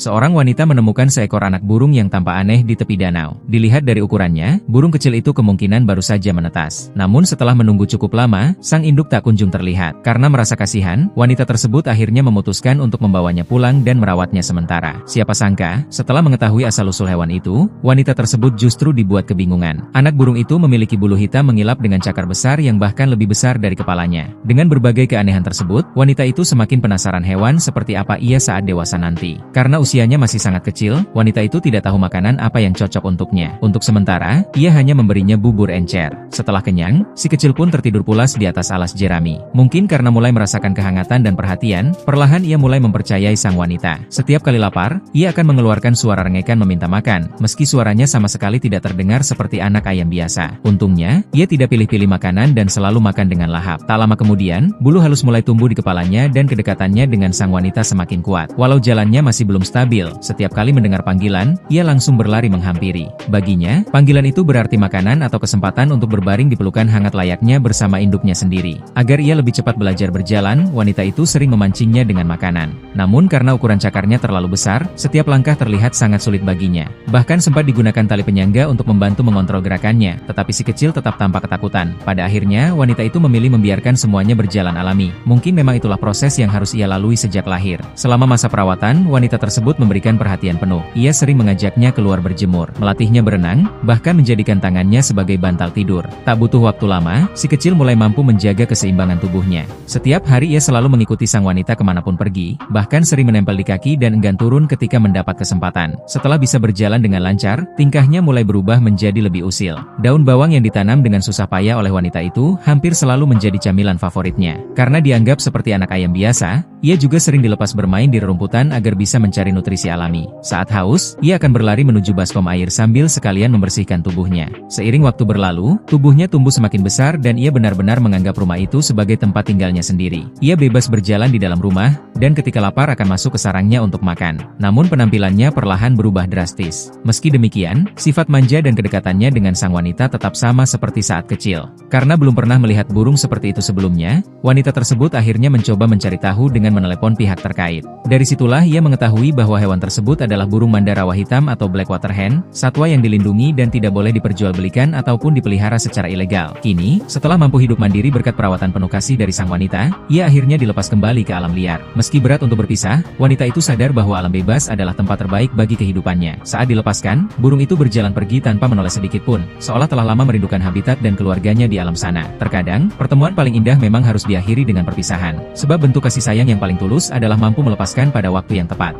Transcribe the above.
Seorang wanita menemukan seekor anak burung yang tampak aneh di tepi danau. Dilihat dari ukurannya, burung kecil itu kemungkinan baru saja menetas. Namun setelah menunggu cukup lama, sang induk tak kunjung terlihat. Karena merasa kasihan, wanita tersebut akhirnya memutuskan untuk membawanya pulang dan merawatnya sementara. Siapa sangka, setelah mengetahui asal-usul hewan itu, wanita tersebut justru dibuat kebingungan. Anak burung itu memiliki bulu hitam mengilap dengan cakar besar yang bahkan lebih besar dari kepalanya. Dengan berbagai keanehan tersebut, wanita itu semakin penasaran hewan seperti apa ia saat dewasa nanti. Karena usianya masih sangat kecil, wanita itu tidak tahu makanan apa yang cocok untuknya. Untuk sementara, ia hanya memberinya bubur encer. Setelah kenyang, si kecil pun tertidur pulas di atas alas jerami. Mungkin karena mulai merasakan kehangatan dan perhatian, perlahan ia mulai mempercayai sang wanita. Setiap kali lapar, ia akan mengeluarkan suara rengekan meminta makan, meski suaranya sama sekali tidak terdengar seperti anak ayam biasa. Untungnya, ia tidak pilih-pilih makanan dan selalu makan dengan lahap. Tak lama kemudian, bulu halus mulai tumbuh di kepalanya dan kedekatannya dengan sang wanita semakin kuat. Walau jalannya masih belum stabil, setiap kali mendengar panggilan, ia langsung berlari menghampiri. Baginya, panggilan itu berarti makanan atau kesempatan untuk berbaring di pelukan hangat layaknya bersama induknya sendiri. Agar ia lebih cepat belajar berjalan, wanita itu sering memancingnya dengan makanan. Namun karena ukuran cakarnya terlalu besar, setiap langkah terlihat sangat sulit baginya. Bahkan sempat digunakan tali penyangga untuk membantu mengontrol gerakannya, tetapi si kecil tetap tampak ketakutan. Pada akhirnya, wanita itu memilih membiarkan semuanya berjalan alami. Mungkin memang itulah proses yang harus ia lalui sejak lahir. Selama masa perawatan, wanita tersebut memberikan perhatian penuh. Ia sering mengajaknya keluar berjemur, melatihnya berenang, bahkan menjadikan tangannya sebagai bantal tidur. Tak butuh waktu lama, si kecil mulai mampu menjaga keseimbangan tubuhnya. Setiap hari ia selalu mengikuti sang wanita kemanapun pergi, bahkan sering menempel di kaki dan enggan turun ketika mendapat kesempatan. Setelah bisa berjalan dengan lancar, tingkahnya mulai berubah menjadi lebih usil. Daun bawang yang ditanam dengan susah payah oleh wanita itu, hampir selalu menjadi camilan favoritnya. Karena dianggap seperti anak ayam biasa, ia juga sering dilepas bermain di rerumputan agar bisa mencari nutrisi alami. Saat haus, ia akan berlari menuju baskom air sambil sekalian membersihkan tubuhnya. Seiring waktu berlalu, tubuhnya tumbuh semakin besar dan ia benar-benar menganggap rumah itu sebagai tempat tinggalnya sendiri. Ia bebas berjalan di dalam rumah, dan ketika lapar akan masuk ke sarangnya untuk makan. Namun penampilannya perlahan berubah drastis. Meski demikian, sifat manja dan kedekatannya dengan sang wanita tetap sama seperti saat kecil. Karena belum pernah melihat burung seperti itu sebelumnya, wanita tersebut akhirnya mencoba mencari tahu dengan menelepon pihak terkait. Dari situlah ia mengetahui bahwa hewan tersebut adalah burung mandarawa hitam atau blackwater hen, satwa yang dilindungi dan tidak boleh diperjualbelikan ataupun dipelihara secara ilegal. Kini, setelah mampu hidup mandiri berkat perawatan penuh kasih dari sang wanita, ia akhirnya dilepas kembali ke alam liar. Meski berat untuk berpisah, wanita itu sadar bahwa alam bebas adalah tempat terbaik bagi kehidupannya. Saat dilepaskan, burung itu berjalan pergi tanpa menoleh sedikit pun, seolah telah lama merindukan habitat dan keluarganya di alam sana. Terkadang, pertemuan paling indah memang harus diakhiri dengan perpisahan. Sebab bentuk kasih sayang yang paling tulus adalah mampu melepaskan pada waktu yang tepat.